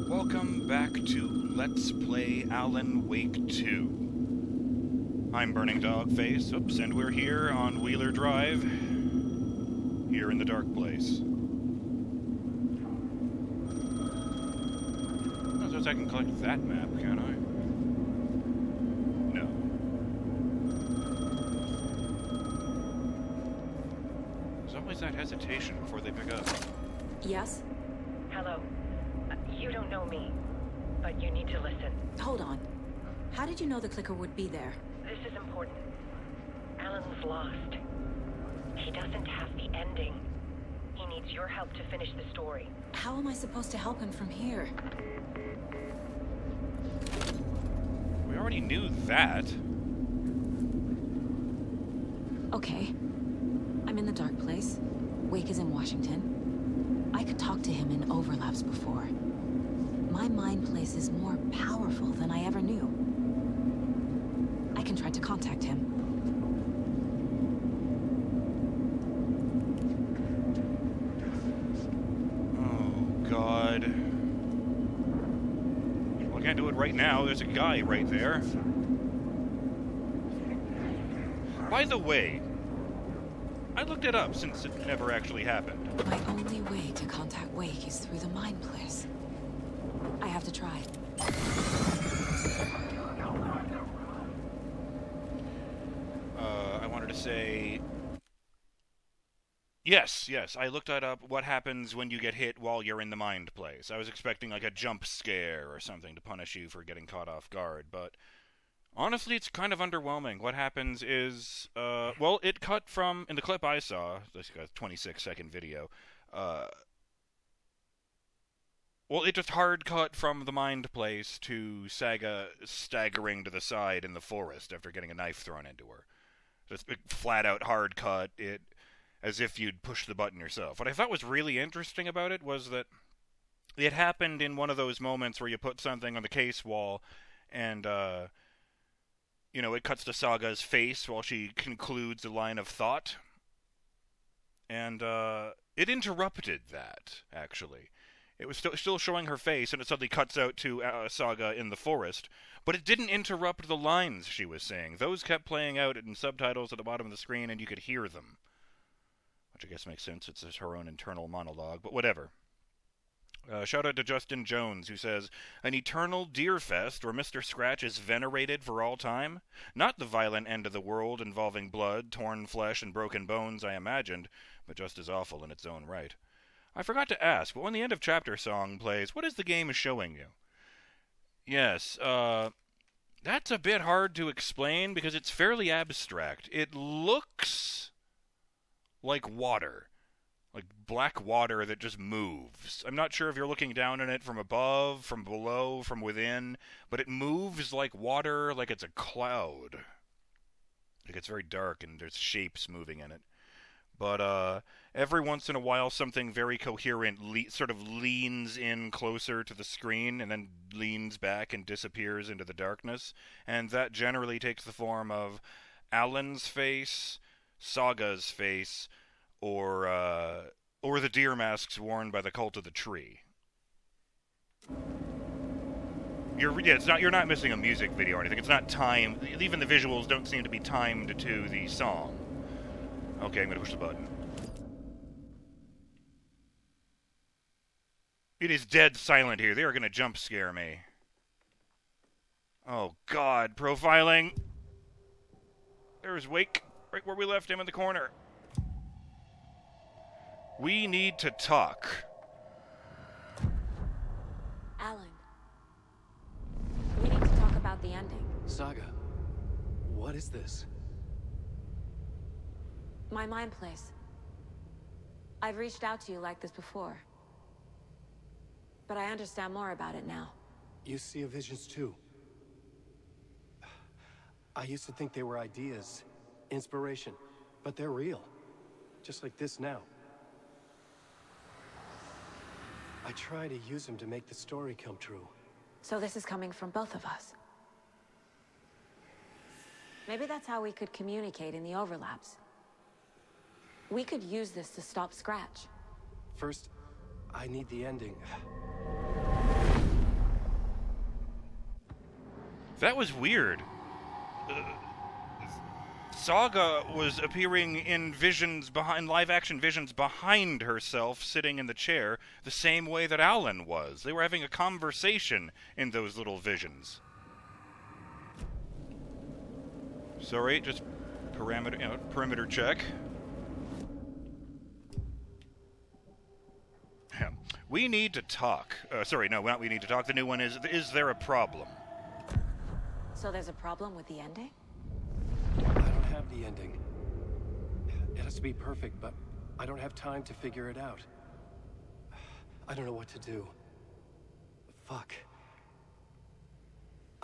Welcome back to Let's Play Alan Wake 2. I'm BurningDogFace, and we're here on Wheeler Drive, here in the dark place. I suppose I can collect that map, can I? No. There's always that hesitation before they pick up. Yes? Hello. You don't know me, but you need to listen. Hold on. How did you know the clicker would be there? This is important. Alan's lost. He doesn't have the ending. He needs your help to finish the story. How am I supposed to help him from here? We already knew that. Okay. I'm in the dark place. Wake is in Washington. I could talk to him in overlaps before. My mind place is more powerful than I ever knew. I can try to contact him. Oh, God. Well, I can't do it right now. There's a guy right there. By the way, I looked it up since it never actually happened. My only way to contact Wake is through the mind place. I have to try. I wanted to say... Yes, I looked that up. What happens when you get hit while you're in the mind place? I was expecting like a jump scare or something to punish you for getting caught off guard, but... Honestly, it's kind of underwhelming. What happens is, well, it cut from, in the clip I saw, this like a 26-second video, well, it just hard cut from the mind place to Saga staggering to the side in the forest after getting a knife thrown into her. Just a flat-out hard cut, it as if you'd push the button yourself. What I thought was really interesting about it was that it happened in one of those moments where you put something on the case wall and, you know, it cuts to Saga's face while she concludes a line of thought. And, it interrupted that, actually. It was still showing her face, and it suddenly cuts out to Saga in the forest. But it didn't interrupt the lines she was saying. Those kept playing out in subtitles at the bottom of the screen, and you could hear them. Which I guess makes sense. It's her own internal monologue, but whatever. Shout out to Justin Jones, who says, an eternal deer fest where Mr. Scratch is venerated for all time? Not the violent end of the world involving blood, torn flesh, and broken bones I imagined, but just as awful in its own right. I forgot to ask, but when the end of chapter song plays, what is the game showing you? Yes, that's a bit hard to explain because it's fairly abstract. It looks like water. Like black water that just moves. I'm not sure if you're looking down on it from above, from below, from within, but it moves like water, like it's a cloud. Like it's very dark and there's shapes moving in it. But every once in a while something very coherent sort of leans in closer to the screen and then leans back and disappears into the darkness. And that generally takes the form of Alan's face, Saga's face, or the deer masks worn by the Cult of the Tree. You're not missing a music video or anything. It's not timed. Even the visuals don't seem to be timed to the song. Okay, I'm gonna push the button. It is dead silent here. They are gonna jump scare me. Oh God, profiling. There's Wake, right where we left him in the corner. We need to talk. Alan. We need to talk about the ending. Saga, what is this? My mind place. I've reached out to you like this before. But I understand more about it now. You see visions too. I used to think they were ideas, inspiration, but they're real. Just like this now. I try to use them to make the story come true. So this is coming from both of us. Maybe that's how we could communicate in the overlaps. We could use this to stop Scratch. First, I need the ending. That was weird. Saga was appearing in live-action visions behind herself, sitting in the chair, the same way that Alan was. They were having a conversation in those little visions. Sorry, just perimeter check. We need to talk. Sorry, no, not we need to talk. The new one is there a problem? So there's a problem with the ending? I don't have the ending. It has to be perfect, but I don't have time to figure it out. I don't know what to do. Fuck.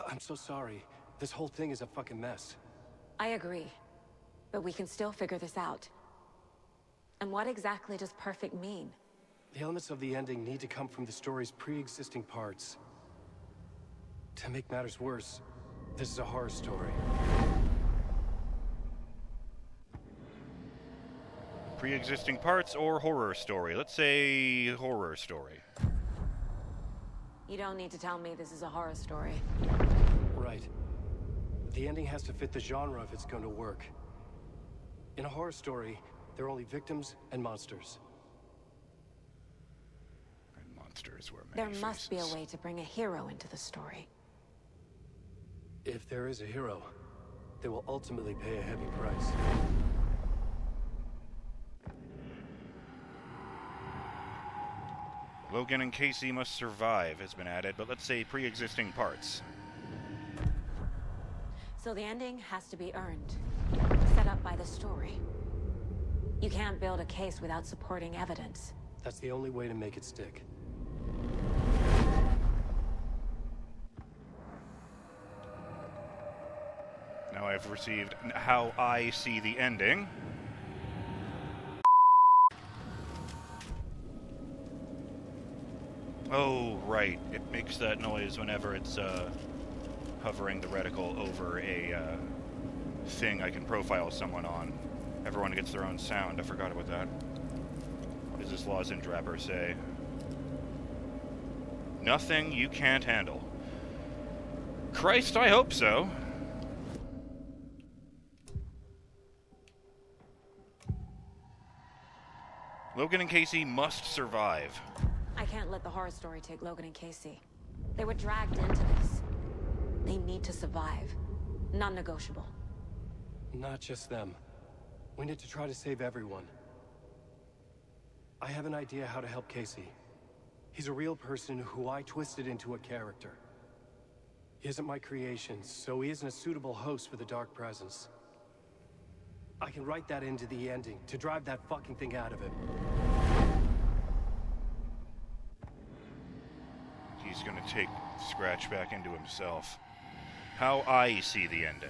I'm so sorry. This whole thing is a fucking mess. I agree. But we can still figure this out. And what exactly does perfect mean? The elements of the ending need to come from the story's pre-existing parts. To make matters worse, this is a horror story. Pre-existing parts or horror story? Let's say horror story. You don't need to tell me this is a horror story. Right. The ending has to fit the genre if it's going to work. In a horror story, there are only victims and monsters. And monsters were many There must be a faces. way to bring a hero into the story. If there is a hero, they will ultimately pay a heavy price. Logan and Casey must survive has been added, but let's say pre-existing parts. So the ending has to be earned, set up by the story. You can't build a case without supporting evidence. That's the only way to make it stick. Now I've received how I see the ending. Oh, right. It makes that noise whenever it's hovering the reticle over a thing I can profile someone on. Everyone gets their own sound. I forgot about that. What does this lozenge wrapper say? Nothing you can't handle. Christ, I hope so. Logan and Casey must survive. I can't let the horror story take Logan and Casey. They were dragged into this. They need to survive. Non-negotiable. Not just them. We need to try to save everyone. I have an idea how to help Casey. He's a real person who I twisted into a character. He isn't my creation, so he isn't a suitable host for the Dark Presence. I can write that into the ending to drive that fucking thing out of him. He's gonna take Scratch back into himself. How I see the ending.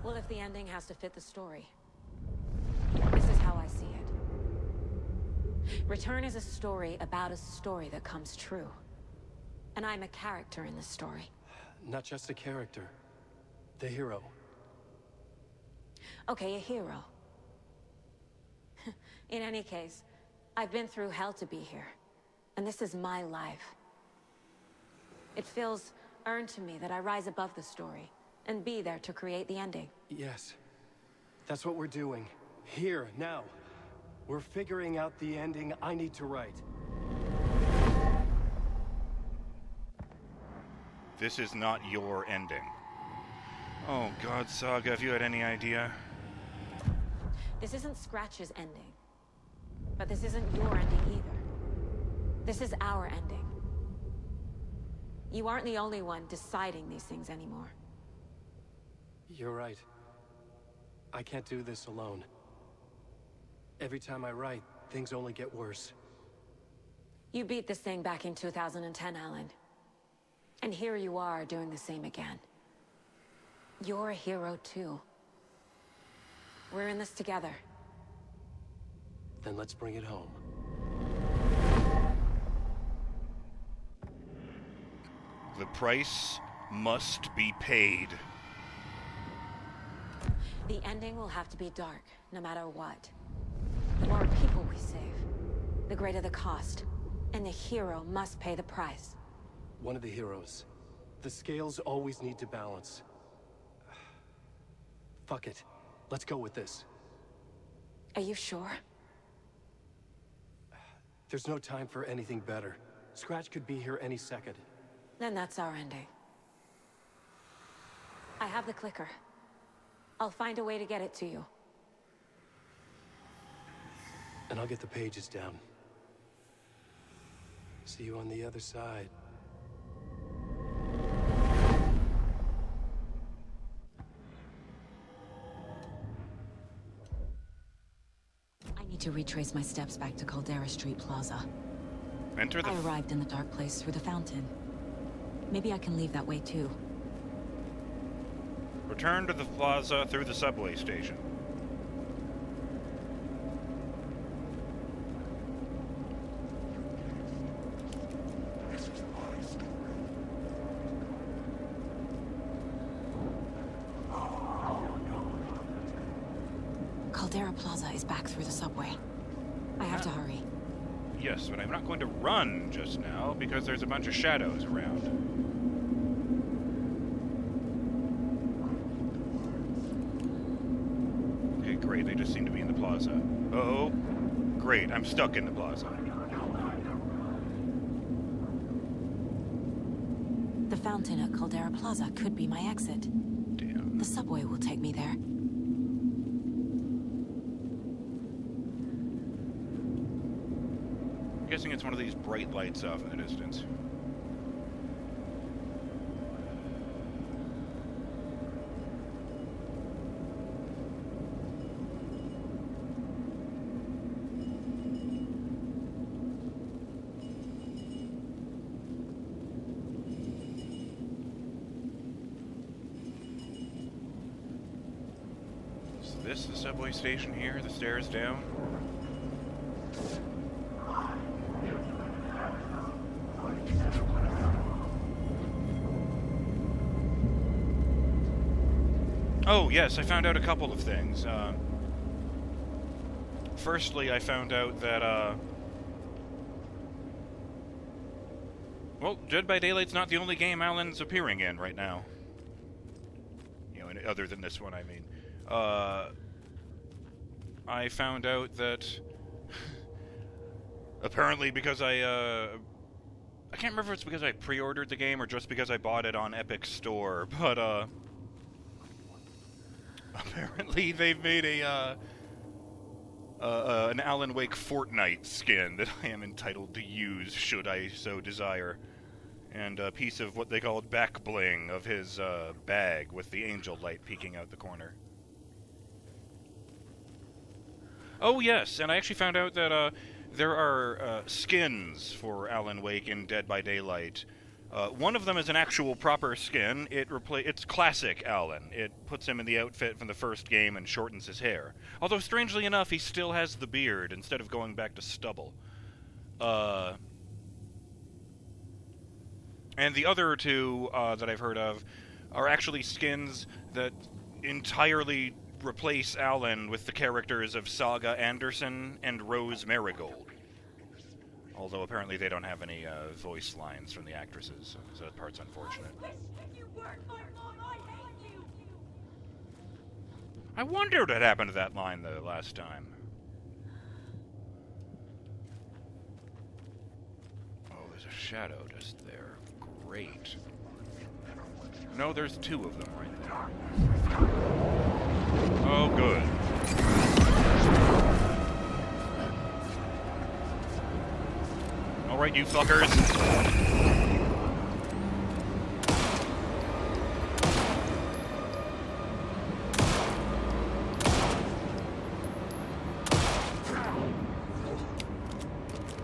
Well, if the ending has to fit the story, this is how I see it. Return is a story about a story that comes true. And I'm a character in this story. Not just a character. The hero. Okay, a hero. In any case, I've been through hell to be here. And this is my life. It feels earned to me that I rise above the story and be there to create the ending. Yes. That's what we're doing. Here, now. We're figuring out the ending I need to write. This is not your ending. Oh God, Saga, if you had any idea. This isn't Scratch's ending. But this isn't your ending either. This is our ending. You aren't the only one deciding these things anymore. You're right. I can't do this alone. Every time I write, things only get worse. You beat this thing back in 2010, Alan. And here you are doing the same again. You're a hero too. We're in this together. Then let's bring it home. The price must be paid. The ending will have to be dark, no matter what. The more people we save, the greater the cost. And the hero must pay the price. One of the heroes. The scales always need to balance. Fuck it. Let's go with this. Are you sure? There's no time for anything better. Scratch could be here any second. Then that's our ending. I have the clicker. I'll find a way to get it to you. And I'll get the pages down. See you on the other side. I need to retrace my steps back to Caldera Street Plaza. Enter the... I arrived in the dark place through the fountain. Maybe I can leave that way too. Return to the plaza through the subway station. Caldera Plaza is back through the subway. I have to hurry. Yes, but I'm not going to run just now because there's a bunch of shadows around. Okay, great. They just seem to be in the plaza. Oh, great. I'm stuck in the plaza. The fountain at Caldera Plaza could be my exit. Damn. The subway will take me there. I'm guessing it's one of these bright lights off in the distance. Is this the subway station here? The stairs down? Oh, yes, I found out a couple of things. Firstly, I found out that, well, Dead by Daylight's not the only game Alan's appearing in right now. You know, other than this one, I mean. I found out that apparently because I can't remember if it's because I pre-ordered the game or just because I bought it on Epic Store, but, apparently they've made an Alan Wake Fortnite skin that I am entitled to use should I so desire. And a piece of what they called back bling of his bag with the angel light peeking out the corner. Oh yes, and I actually found out that there are skins for Alan Wake in Dead by Daylight. One of them is an actual proper skin. It's classic Alan. It puts him in the outfit from the first game and shortens his hair. Although, strangely enough, he still has the beard instead of going back to stubble. And the other two that I've heard of are actually skins that entirely replace Alan with the characters of Saga Anderson and Rose Marigold. Although apparently they don't have any voice lines from the actresses, so that part's unfortunate. I wondered what happened to that line the last time. Oh, there's a shadow just there. Great. No, there's two of them right there. Oh, good. Alright, you fuckers.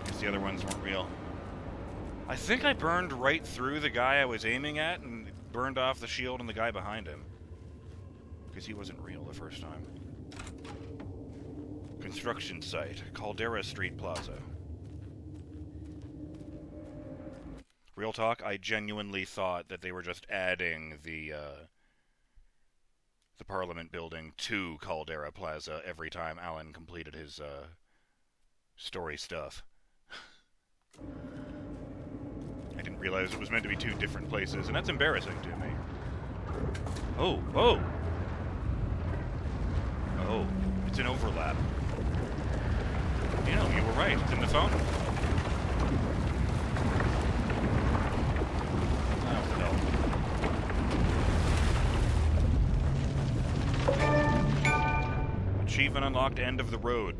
Guess the other ones weren't real. I think I burned right through the guy I was aiming at and burned off the shield and the guy behind him. Because he wasn't real the first time. Construction site, Caldera Street Plaza. Real talk, I genuinely thought that they were just adding the Parliament building to Caldera Plaza every time Alan completed his story stuff. I didn't realize it was meant to be two different places, and that's embarrassing to me. Oh, oh! Oh, it's an overlap. You know, you were right, it's in the phone. Achievement unlocked, end of the road.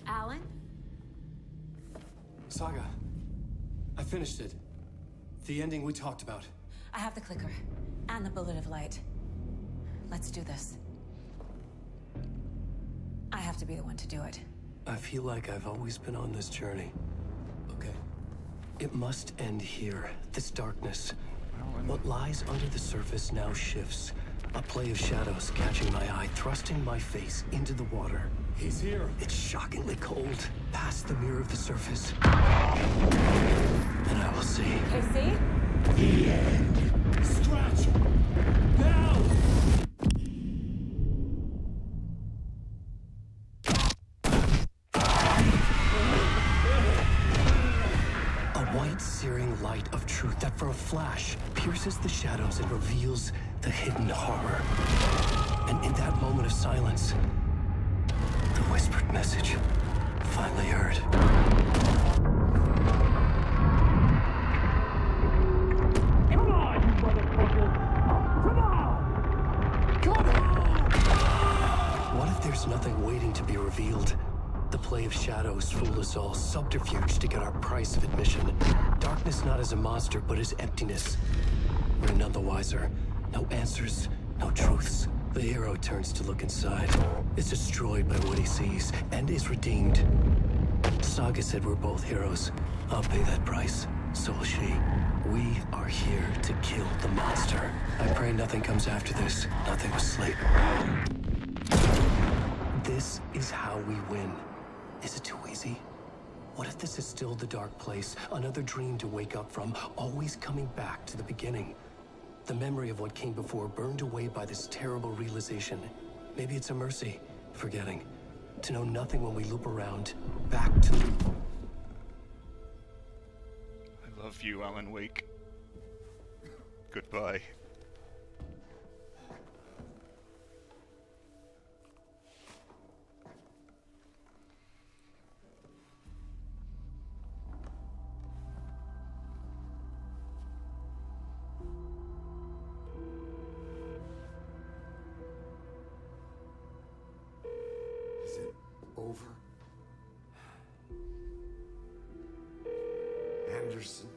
Alan? Saga, I finished it. The ending we talked about. I have the clicker. And the bullet of light. Let's do this. I have to be the one to do it. I feel like I've always been on this journey. Okay. It must end here. This darkness. What lies under the surface now shifts. A play of shadows catching my eye, thrusting my face into the water. He's here. It's shockingly cold. Past the mirror of the surface. And I will see. Casey? The end. Scratch! Now! A white, searing light of truth that for a flash pierces the shadows and reveals the hidden horror. And in that moment of silence, the whispered message finally heard. Come on, you motherfucker! Come on! Come on! What if there's nothing waiting to be revealed? The play of shadows fool us all, subterfuge to get our price of admission. Darkness not as a monster, but as emptiness. We're none the wiser. No answers, no truths. The hero turns to look inside, is destroyed by what he sees, and is redeemed. Saga said we're both heroes. I'll pay that price. So will she. We are here to kill the monster. I pray nothing comes after this. Nothing but sleep. This is how we win. Is it too easy? What if this is still the dark place? Another dream to wake up from, always coming back to the beginning. The memory of what came before burned away by this terrible realization. Maybe it's a mercy, forgetting. To know nothing when we loop around, back to... I love you, Alan Wake. Goodbye. Is it over? Anderson?